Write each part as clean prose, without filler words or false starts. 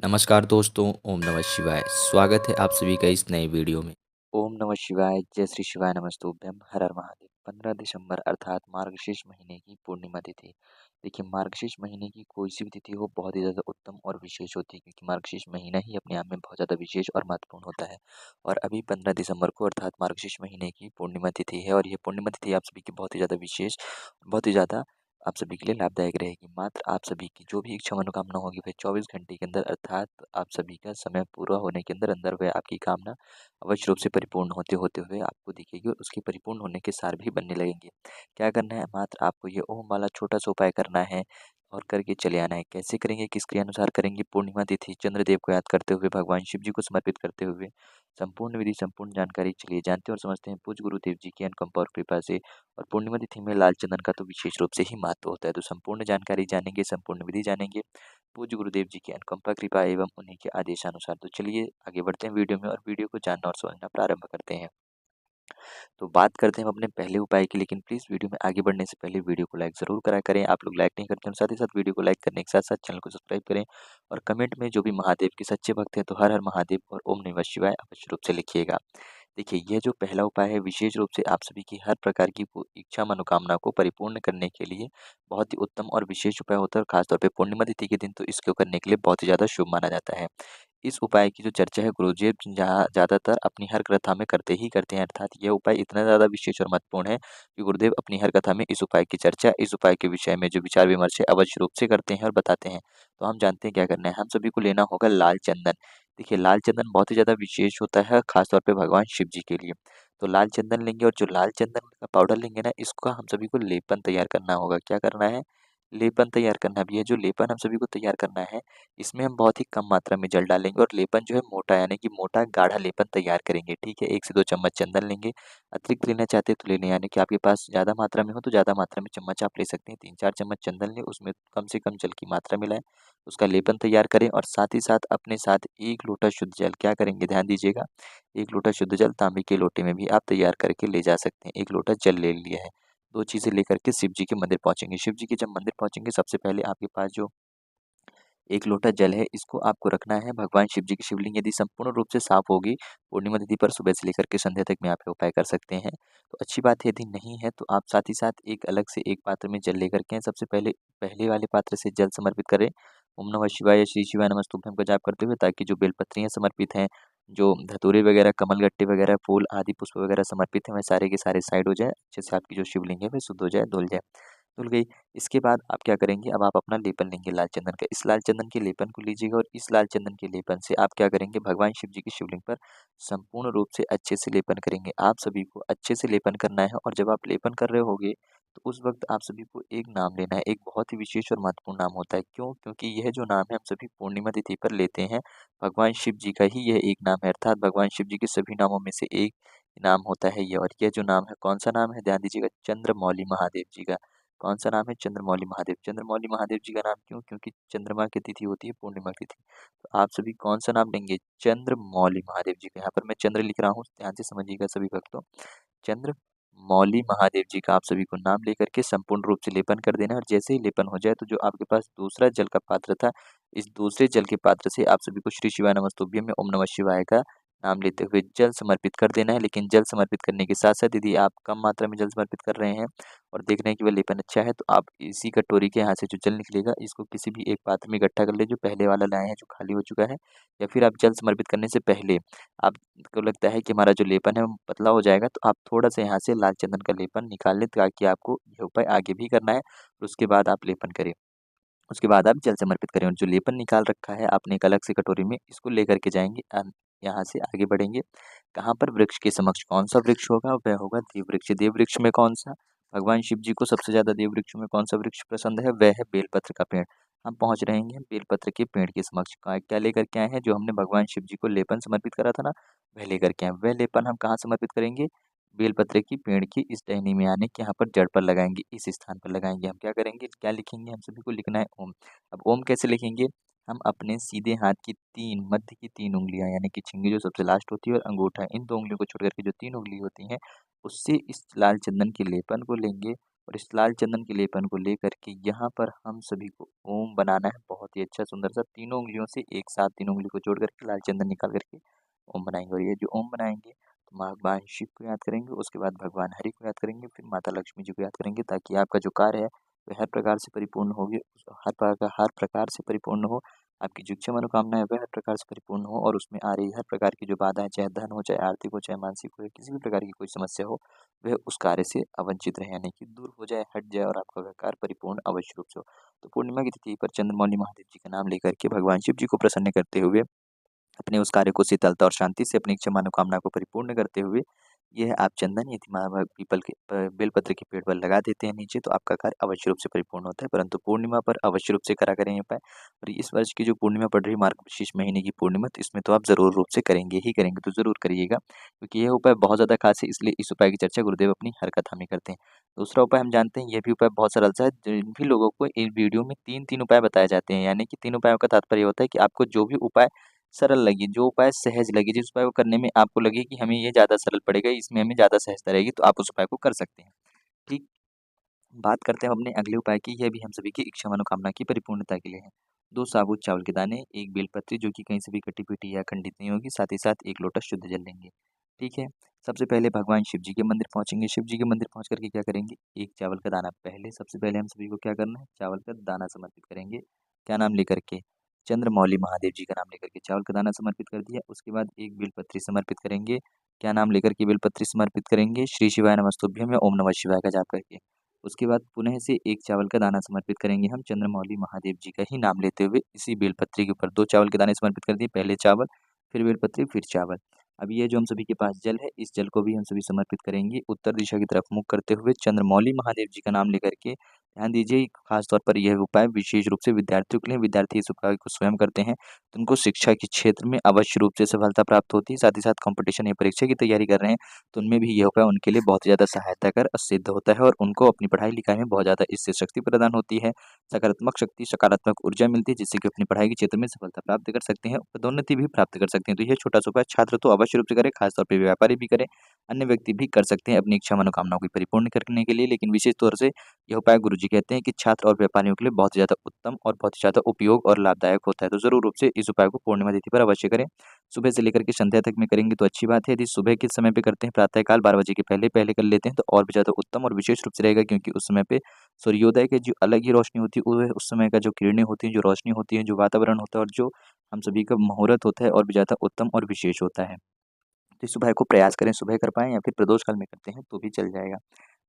नमस्कार दोस्तों, ओम नमः शिवाय। स्वागत है आप सभी का इस नए वीडियो में। ओम नमः शिवाय, जय श्री शिवाय नमस्तुभ्यम, हर हर महादेव। 15 दिसंबर अर्थात मार्गशीर्ष महीने की पूर्णिमा तिथि। देखिए, मार्गशीर्ष महीने की कोई सी भी तिथि हो बहुत ही ज़्यादा उत्तम और विशेष होती है, क्योंकि मार्गशीर्ष महीना ही अपने आप में बहुत ज़्यादा विशेष और महत्वपूर्ण होता है। और अभी 15 दिसंबर को अर्थात मार्गशीर्ष महीने की पूर्णिमा तिथि है, और ये पूर्णिमा तिथि आप सभी की बहुत ही ज़्यादा विशेष, बहुत ही ज़्यादा आप सभी के लिए लाभदायक रहेगी। मात्र आप सभी की जो भी इच्छा मनोकामना होगी वह 24 घंटे के अंदर अर्थात आप सभी का समय पूरा होने के अंदर अंदर वह आपकी कामना अवश्य रूप से परिपूर्ण होते होते हुए आपको दिखेगी, और उसके परिपूर्ण होने के सार भी बनने लगेंगे। क्या करना है? मात्र आपको ये ओम वाला छोटा सा उपाय करना है और करके चले आना है। कैसे करेंगे, किसके अनुसार करेंगे? पूर्णिमा तिथि चंद्रदेव को याद करते हुए, भगवान शिव जी को समर्पित करते हुए, संपूर्ण विधि संपूर्ण जानकारी चलिए जानते और समझते हैं पूज्य गुरुदेव जी की अनुकंपा और कृपा से। और पूर्णिमा तिथि में लाल चंदन का तो विशेष रूप से ही महत्व होता है। तो संपूर्ण जानकारी जानेंगे, संपूर्ण विधि जानेंगे पूज्य गुरुदेव जी की अनुकंपा कृपा एवं उन्हीं के आदेशानुसार। तो चलिए आगे बढ़ते हैं वीडियो में, और वीडियो को जानना और समझना प्रारंभ करते हैं। तो बात करते हैं हम अपने पहले उपाय की, लेकिन प्लीज़ वीडियो में आगे बढ़ने से पहले वीडियो को लाइक ज़रूर करा करें। आप लोग लाइक नहीं करते हैं, साथ ही साथ वीडियो को लाइक करने के साथ साथ चैनल को सब्सक्राइब करें, और कमेंट में जो भी महादेव के सच्चे भक्त हैं तो हर हर महादेव और ओम नमः शिवाय अवश्य रूप से लिखिएगा। देखिए, यह जो पहला उपाय है विशेष रूप से आप सभी की हर प्रकार की इच्छा मनोकामना को परिपूर्ण करने के लिए बहुत ही उत्तम और विशेष उपाय होता है, और खासतौर पे पूर्णिमा तिथि के दिन तो इसको करने के लिए बहुत ही ज़्यादा शुभ माना जाता है। इस उपाय की जो चर्चा है गुरुजी जहाँ ज़्यादातर अपनी हर कथा में करते ही करते हैं, अर्थात यह उपाय इतना ज़्यादा विशेष और महत्वपूर्ण है कि गुरुदेव अपनी हर कथा में इस उपाय की चर्चा, इस उपाय के विषय में जो विचार विमर्श है अवश्य रूप से करते हैं और बताते हैं। तो हम जानते हैं क्या करना है। हम सभी को लेना होगा लाल चंदन। देखिए, लाल चंदन बहुत ही ज़्यादा विशेष होता है, खासतौर पे भगवान शिव जी के लिए। तो लाल चंदन लेंगे, और जो लाल चंदन का पाउडर लेंगे ना, इसका हम सभी को लेपन तैयार करना होगा। क्या करना है? लेपन तैयार करना भी है। जो लेपन हम सभी को तैयार करना है, इसमें हम बहुत ही कम मात्रा में जल डालेंगे, और लेपन जो है मोटा, यानी कि मोटा गाढ़ा लेपन तैयार करेंगे। ठीक है, 1 से 2 चम्मच चंदन लेंगे। अतिरिक्त लेना चाहते हैं तो ले लें, यानी कि आपके पास ज़्यादा मात्रा में हो तो ज़्यादा मात्रा में चम्मच आप ले सकते हैं। 3-4 चम्मच चंदन लें, उसमें कम से कम जल की मात्रा मिलाएं, उसका लेपन तैयार करें, और साथ ही साथ अपने साथ 1 लोटा शुद्ध जल क्या करेंगे, ध्यान दीजिएगा। 1 लोटा शुद्ध जल तांबे के लोटे में भी आप तैयार करके ले जा सकते हैं। 1 लोटा जल ले लिया है। 2 चीज़ें लेकर के शिव जी के मंदिर पहुँचेंगे। शिव जी के जब मंदिर पहुँचेंगे, सबसे पहले आपके पास जो 1 लोटा जल है, इसको आपको रखना है भगवान शिव जी की शिवलिंग यदि संपूर्ण रूप से साफ होगी, पूर्णिमा तिथि पर सुबह से लेकर के संध्या तक में आप ये उपाय कर सकते हैं। तो अच्छी बात है, यदि नहीं है तो आप साथ ही साथ एक अलग से एक पात्र में जल लेकर के सबसे पहले पहले वाले पात्र से जल समर्पित करें। ओम नमः शिवाय, श्री शिवाय नमस्तुभ्यं का जाप करते हुए, ताकि जो बेलपत्रियाँ समर्पित हैं, जो धतूरे वगैरह, कमलगट्टे वगैरह, फूल आदि पुष्प वगैरह समर्पित हैं, वह सारे के सारे साइड हो जाएँ। अच्छे से आपकी जो शिवलिंग है वह शुद्ध हो जाए, धुल जाए। धुल गई। इसके बाद आप क्या करेंगे, अब आप अपना लेपन लेंगे लाल चंदन का। इस लाल चंदन के लेपन को लीजिएगा, और इस लाल चंदन के लेपन से आप क्या करेंगे, भगवान शिव जी की शिवलिंग पर संपूर्ण रूप से अच्छे से लेपन करेंगे। आप सभी को अच्छे से लेपन करना है, और जब आप लेपन कर रहे होगे तो उस वक्त आप सभी को एक नाम लेना है। एक बहुत ही विशेष और महत्वपूर्ण नाम होता है। क्यों? क्योंकि यह जो नाम है हम सभी पूर्णिमा तिथि पर लेते हैं, भगवान शिव जी का ही यह एक नाम है, अर्थात भगवान शिव जी के सभी नामों में से एक नाम होता है ये। और यह जो नाम है, कौन सा नाम है, ध्यान दीजिएगा, चंद्रमौली महादेव जी का। कौन सा नाम है? चंद्रमौली महादेव। चंद्रमौली महादेव जी का नाम क्यों? क्योंकि चंद्रमा की तिथि होती है पूर्णिमा की तिथि। तो आप सभी कौन सा नाम लेंगे? चंद्रमौली महादेव जी का। यहाँ पर मैं चंद्र लिख रहा हूँ, ध्यान से समझिएगा सभी भक्तों। चंद्रमौली महादेव जी का आप सभी को नाम लेकर के संपूर्ण रूप से लेपन कर देना है, और जैसे ही लेपन हो जाए तो जो आपके पास दूसरा जल का पात्र था, इस दूसरे जल के पात्र से आप सभी को श्री शिवाय नमस्तुभ्यं में ओम नमः शिवाय का नाम लेते हुए जल समर्पित कर देना है। लेकिन जल समर्पित करने के साथ साथ यदि आप कम मात्रा में जल समर्पित कर रहे हैं और देख रहे हैं कि वह लेपन अच्छा है, तो आप इसी कटोरी के यहाँ से जो जल निकलेगा, इसको किसी भी एक पात्र में इकट्ठा कर ले, जो पहले वाला लाए हैं जो खाली हो चुका है। या फिर आप जल समर्पित करने से पहले आपको लगता है कि हमारा जो लेपन है वो पतला हो जाएगा, तो आप थोड़ा सा यहाँ से लाल चंदन का लेपन निकाल लें, ताकि आपको यह उपाय आगे भी करना है, और उसके बाद आप लेपन करें। उसके बाद आप जल समर्पित करें, और जो लेपन निकाल रखा है आपने एक अलग से कटोरी में, इसको लेकर के जाएंगे, यहाँ से आगे बढ़ेंगे। कहाँ पर? वृक्ष के समक्ष। कौन सा वृक्ष होगा? वह होगा देव वृक्ष। देव वृक्ष में कौन सा? भगवान शिव जी को सबसे ज्यादा देव वृक्ष में कौन सा वृक्ष पसंद है? वह है बेलपत्र का पेड़। हम पहुंच रहेंगे बेलपत्र के पेड़ के समक्ष। क्या लेकर के आए हैं? जो हमने भगवान शिव जी को लेपन समर्पित करा था ना, वह लेकर के आए। वह लेपन हम कहाँ समर्पित करेंगे? बेलपत्र की पेड़ की इस टहनी में, यानी कि यहाँ पर जड़ पर लगाएंगे, इस स्थान पर लगाएंगे। हम क्या करेंगे, क्या लिखेंगे? हम सभी को लिखना है ओम। अब ओम कैसे लिखेंगे? हम अपने सीधे हाथ की 3 मध्य की 3 उंगलियां, यानी कि छिंगी जो सबसे लास्ट होती है और अंगूठा, इन 2 उंगलियों को छोड़ करके जो 3 उंगली होती हैं, उससे इस लाल चंदन के लेपन को लेंगे, और इस लाल चंदन के लेपन को लेकर के यहाँ पर हम सभी को ओम बनाना है। बहुत ही अच्छा सुंदर सा तीनों उंगलियों से एक साथ तीनों उंगली को जोड़ करके लाल चंदन निकाल करके ओम बनाएंगे। और ये जो ओम बनाएंगे तो भगवान शिव को याद करेंगे, उसके बाद भगवान हरि को याद करेंगे, फिर माता लक्ष्मी जी को याद करेंगे, ताकि आपका जो कार्य है वह हर प्रकार से परिपूर्ण होगी, हर प्रकार से परिपूर्ण हो। आपकी जो इच्छा मनोकामना है वह हर प्रकार से परिपूर्ण हो, और उसमें आ रही हर प्रकार की जो बाधाएं, चाहे धन हो, चाहे आर्थिक हो, चाहे मानसिक हो, या किसी भी प्रकार की कोई समस्या हो, वह उस कार्य से अवंचित रहे, यानी कि दूर हो जाए, हट जाए, और आपका वह कार्य परिपूर्ण अवश्य रूप से हो। तो पूर्णिमा की तिथि पर चंद्रमौली महादेव जी का नाम लेकर के भगवान शिव जी को प्रसन्न करते हुए अपने उस कार्य को शीतलता और शांति से अपनी इच्छा मनोकामना को परिपूर्ण करते हुए यह आप चंदन यदि पीपल के बेलपत्र के पेड़ पर लगा देते हैं नीचे, तो आपका कार्य अवश्य रूप से परिपूर्ण होता है। परंतु पूर्णिमा पर अवश्य रूप से करा करें ये उपाय। और इस वर्ष की जो पूर्णिमा पड़ रही है, मार्गशीर्ष महीने की पूर्णिमा, तो इसमें तो आप जरूर रूप से करेंगे ही करेंगे, तो जरूर करिएगा, क्योंकि यह उपाय बहुत ज़्यादा खास है, इसलिए इस उपाय की चर्चा गुरुदेव अपनी हर कथा में करते हैं। दूसरा उपाय हम जानते हैं, यह भी उपाय बहुत सरल सा है। जिन भी लोगों को इस वीडियो में तीन तीन उपाय बताए जाते हैं, यानी कि तीन उपायों का तात्पर्य होता है कि आपको जो भी उपाय सरल लगे, जो उपाय सहज लगे, जिस उपाय को करने में आपको लगे कि हमें ये ज़्यादा सरल पड़ेगा, इसमें हमें ज़्यादा सहजता रहेगी, तो आप उस उपाय को कर सकते हैं। ठीक, बात करते हैं अपने अगले उपाय की। यह भी हम सभी की इच्छा मनोकामना की परिपूर्णता के लिए है। 2 साबुत चावल के दाने, 1 बेलपत्री जो कि कहीं से भी कटी-पीटी या खंडित नहीं होगी, साथ ही साथ 1 लोटा शुद्ध जल लेंगे। ठीक है? सबसे पहले भगवान शिव जी के मंदिर पहुँचेंगे। शिव जी के मंदिर पहुँच कर के क्या करेंगे, 1 चावल का दाना, पहले सबसे पहले हम सभी को क्या करना है, चावल का दाना समर्पित करेंगे। क्या नाम लेकर के? चंद्रमौली महादेव जी का नाम लेकर के चावल का दाना समर्पित कर दिया। उसके बाद 1 बेलपत्री समर्पित करेंगे। क्या नाम लेकर के बेलपत्री समर्पित करेंगे? श्री शिवाय नमस्तुभ्यम या ओम नमः शिवाय का जाप करके। उसके बाद पुनः से 1 चावल का दाना समर्पित करेंगे हम चंद्रमौली महादेव जी का ही नाम लेते हुए। इसी बेलपत्री के ऊपर 2 चावल के दाने समर्पित कर दिए, पहले चावल, फिर बेलपत्री, फिर चावल। अब ये जो हम सभी के पास जल है, इस जल को भी हम सभी समर्पित करेंगे उत्तर दिशा की तरफ मुख करते हुए चंद्रमौली महादेव जी का नाम लेकर के। ध्यान दीजिए, खास तौर पर यह उपाय विशेष रूप से विद्यार्थियों के लिए, विद्यार्थी इस उपाय को स्वयं करते हैं तो उनको शिक्षा के क्षेत्र में अवश्य रूप से सफलता प्राप्त होती है। साथ ही साथ कॉम्पिटिशन या परीक्षा की तैयारी कर रहे हैं तो उनमें भी यह उपाय उनके लिए बहुत ही ज़्यादा सहायताकर सिद्ध होता है, और उनको अपनी पढ़ाई-लिखाई में बहुत ज़्यादा इससे शक्ति प्रदान होती है, सकारात्मक शक्ति, सकारात्मक ऊर्जा मिलती है, जिससे कि अपनी पढ़ाई के क्षेत्र में सफलता प्राप्त कर सकते हैं, पदोन्नति भी प्राप्त कर सकते हैं। तो यह छोटा-सा उपाय छात्र तो अवश्य रूप से करें, खास तौर पे व्यापारी भी करें, अन्य व्यक्ति भी कर सकते हैं अपनी इच्छा मनोकामनाओं को परिपूर्ण करने के लिए। लेकिन विशेष तौर से यह उपाय गुरुजी कहते हैं कि छात्र और व्यापारियों के लिए बहुत ही ज़्यादा उत्तम और बहुत ही ज़्यादा उपयोग और लाभदायक होता है। तो ज़रूर रूप से इस उपाय को पूर्णिमा तिथि पर अवश्य करें। सुबह से लेकर के संध्या तक में करेंगे तो अच्छी बात है। यदि सुबह के समय पे करते हैं, प्रातः काल 12 बजे के पहले-पहले कर लेते हैं, तो और भी ज़्यादा उत्तम और विशेष रूप से रहेगा, क्योंकि उस समय पे सूर्योदय की जो अलग ही रोशनी होती है, वह उस समय का जो किरणें होती हैं, जो रोशनी होती है, जो वातावरण होता है, और जो हम सभी का मुहूर्त होता है, और भी ज़्यादा उत्तम और विशेष होता है। तो इस उपाय को प्रयास करें, सुबह कर पाएँ या फिर प्रदोष काल में करते हैं तो भी चल जाएगा।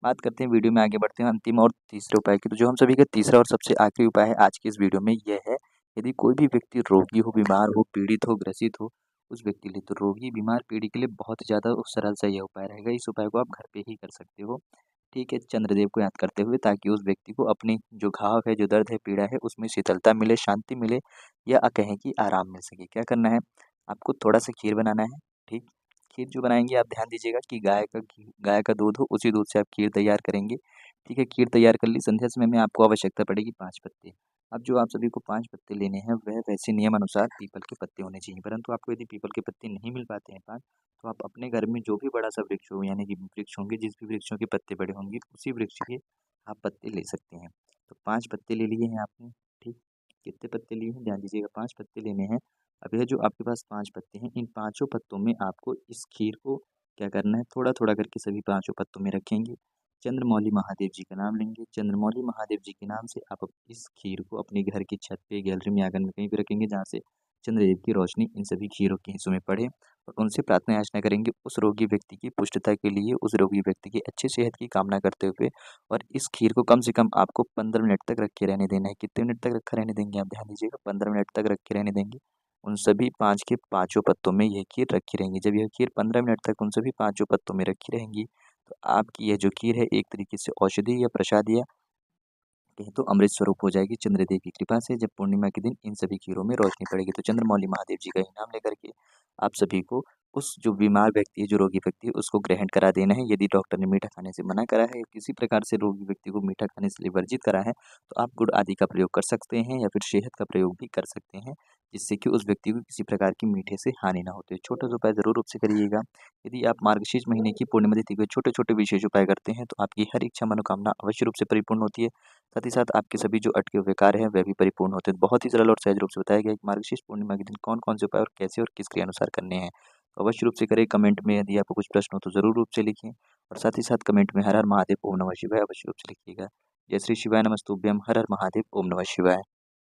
बात करते हैं, वीडियो में आगे बढ़ते हैं अंतिम और तीसरे उपाय की। तो जो हम सभी का तीसरा और सबसे आखिरी उपाय है आज की इस वीडियो में, यह है, यदि कोई भी व्यक्ति रोगी हो, बीमार हो, पीड़ित हो, ग्रसित हो, उस व्यक्ति के लिए, तो रोगी, बीमार, पीड़ित के लिए बहुत ही ज़्यादा सरल सा यह उपाय रहेगा। इस उपाय को आप घर पे ही कर सकते हो। ठीक है? चंद्रदेव को याद करते हुए, ताकि उस व्यक्ति को अपनी जो घाव है, जो दर्द है, पीड़ा है, उसमें शीतलता मिले, शांति मिले, या कहें कि आराम मिल सके। क्या करना है? आपको थोड़ा-सा खीर बनाना है, ठीक? खीर जो बनाएँगे, आप ध्यान दीजिएगा कि गाय का दूध हो, उसी दूध से आप खीर तैयार करेंगे। ठीक है? खीर तैयार कर ली, संध्या समय में आपको आवश्यकता पड़ेगी 5 पत्ते। अब जो आप सभी को 5 पत्ते लेने हैं, वह वैसे नियम अनुसार पीपल के पत्ते होने चाहिए, परंतु आपको यदि पीपल के पत्ते नहीं मिल पाते हैं 5, तो आप अपने घर में जो भी बड़ा-सा वृक्ष हो, यानी कि वृक्ष होंगे, जिस भी वृक्षों के पत्ते बड़े होंगे, उसी वृक्ष के आप पत्ते ले सकते हैं। तो 5 पत्ते ले लिए हैं आपने, ठीक? कितने पत्ते लिए हैं? ध्यान दीजिएगा, 5 पत्ते लेने हैं। अब यह जो आपके पास 5 पत्ते हैं, इन पाँचों पत्तों में आपको इस खीर को क्या करना है, थोड़ा-थोड़ा करके सभी पाँचों पत्तों में रखेंगे। चंद्रमौली महादेव जी का नाम लेंगे। चंद्रमौली महादेव जी के नाम से आप इस खीर को अपने घर की छत पे, गैलरी में, आंगन में कहीं भी रखेंगे, जहाँ से चंद्रदेव की रोशनी इन सभी खीरों के हिस्सों में पड़े, और उनसे प्रार्थना याचना करेंगे उस रोगी व्यक्ति की पुष्टता के लिए, उस रोगी व्यक्ति की अच्छी सेहत की कामना करते हुए। और इस खीर को कम से कम आपको 15 मिनट तक रखे रहने देना है। कितने मिनट तक रखा रहने देंगे, आप ध्यान दीजिएगा, 15 मिनट तक रखे रहने देंगे। उन सभी 5 के पाँचों पत्तों में यह खीर रखी रहेंगी। जब यह खीर 15 मिनट तक उन सभी पाँचों पत्तों में रखी रहेंगी, तो आपकी यह जो खीर है, एक तरीके से औषधि या प्रसाद, या कहें तो अमृत स्वरूप हो जाएगी चंद्रदेव की कृपा से। जब पूर्णिमा के दिन इन सभी खीरों में रोशनी पड़ेगी, तो चंद्रमौली महादेव जी का ही नाम लेकर के आप सभी को उस जो बीमार व्यक्ति है, जो रोगी व्यक्ति है, उसको ग्रहण करा देना है। यदि डॉक्टर ने मीठा खाने से मना करा है या किसी प्रकार से रोगी व्यक्ति को मीठा खाने से लिए वर्जित करा है, तो आप गुड़ आदि का प्रयोग कर सकते हैं या फिर शहद का प्रयोग भी कर सकते हैं, जिससे कि उस व्यक्ति को किसी प्रकार की मीठे से हानि ना होती है। छोटे से उपाय ज़रूर रूप से करिएगा। यदि आप मार्गशीर्ष महीने की पूर्णिमा तिथि पे छोटे-छोटे विशेष उपाय करते हैं, तो आपकी हर इच्छा मनोकामना अवश्य रूप से परिपूर्ण होती है। साथ ही साथ आपके सभी जो अटके हुए कार्य हैं, वह भी परिपूर्ण होते हैं। बहुत ही सरल और सहज रूप से बताया गया है कि मार्गशीर्ष पूर्णिमा के दिन कौन-कौन से उपाय और कैसे और किसके अनुसार करने हैं। तो अवश्य रूप से करें। कमेंट में यदि आपको कुछ प्रश्न हो तो ज़रूर रूप से लिखें और साथ ही साथ कमेंट में हर हर महादेव ओम नमः शिवाय अवश्य रूप से लिखिएगा। जय श्री शिवाय नमस्तुभ्यम हर हर महादेव ओम नमः शिवाय।